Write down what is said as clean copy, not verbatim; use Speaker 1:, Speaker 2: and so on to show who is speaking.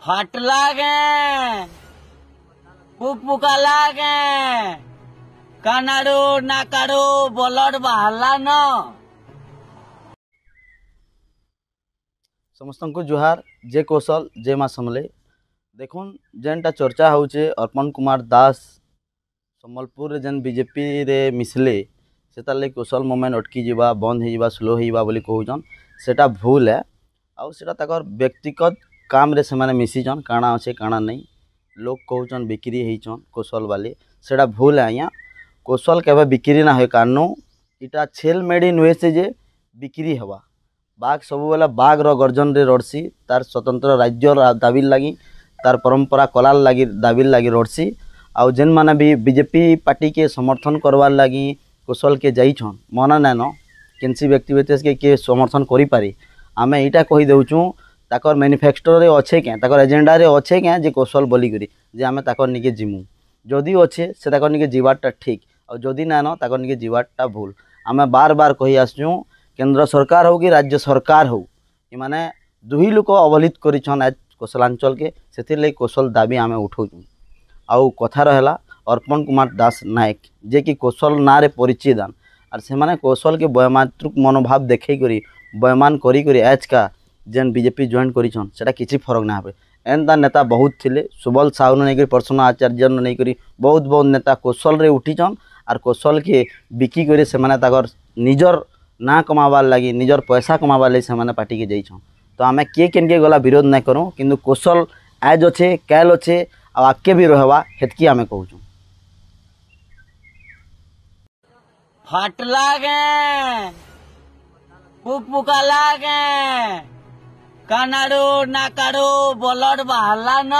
Speaker 1: फाटला गे पुपुकाला गे कानाडू नाकाडू blood बाहरला न।
Speaker 2: समस्त को जुहार जे कौशल जे माँ समले देखुन जेनटा चर्चा होचे अर्पण कुमार दास संबलपुर जेन बीजेपी रे मिसले सेतार लगे कौशल मूवमेंट अटकी जावा बंद हो स्लो होगा बोली कहूचन सेटा भूल है आउ सेटा ताकर व्यक्तिगत काम रे से माने मिसीचन काଣା अच्छे काଣା नहीं लोग कहूचन बिक्री होचन कौशल वाले सेटा भूल है आज्ञा कौशल केवे बिक्री ना हो कारणु इटा छेल मेडी नुहे से जे बिक्री हवा बाघ सब बेला बाघ गर्जन रे रड़सी तार स्वतंत्र राज्य दाबी लगी तार परंपरा कलार लगी दाबी लगी रड़सी आउ जेन माने भी बीजेपी पार्टी के समर्थन करवार लगी कौशल के जाइछन मना नाइन केनसी व्यक्ति व्यक्ति के समर्थन करि पारी आमे इटा कहि देउछु ताकर मैनिफेस्टो रे अच्छे क्या ताकर एजेंडा रे अच्छे क्या जे कौशल बोली करी जे आमे ताकर निके जिमु जदि अच्छे से ताकर निके जीवाटा ठीक और जदि नाइन ताकर निके जीवाटा भूल आमे बार बार कहि आसछु केंद्र सरकार हो कि राज्य सरकार हो माने दुही लोक अवहेलित करिछन आज कौशलांचल के सेतिर ले कौशल दाबी आमे उठाउछु आउ कथा रहला अर्पण कुमार दास नायक जे कि कौशल ना रे परिचय दान और से माने कौशल के बयमात्रुक मनोभाव देखै करी बयमान करी करी आज का जेन बीजेपी जॉइन करिछन सेटा किछि फरक ना होबे एंता नेता बहुत थिले सुबल साहू नहीं करी प्रसन्न आचार्य नहीं करी बहुत बहुत नेता कौशल रे उठीचन और कौशल के बिकी करी से माने ताकर निजर ना कमाबार लगी निजर पैसा कमाबार लगी से पार्टी के जाइछन तो आमे के केन के गला विरोध नहीं करूँ किंतु कौशल आज अच्छे कैल अच्छे आ आगे भी रहवा हेतकी आमे कहूँ
Speaker 1: फाटला गे पुपुकाला गे कानाडू नाकाडू बलड बाहरला न।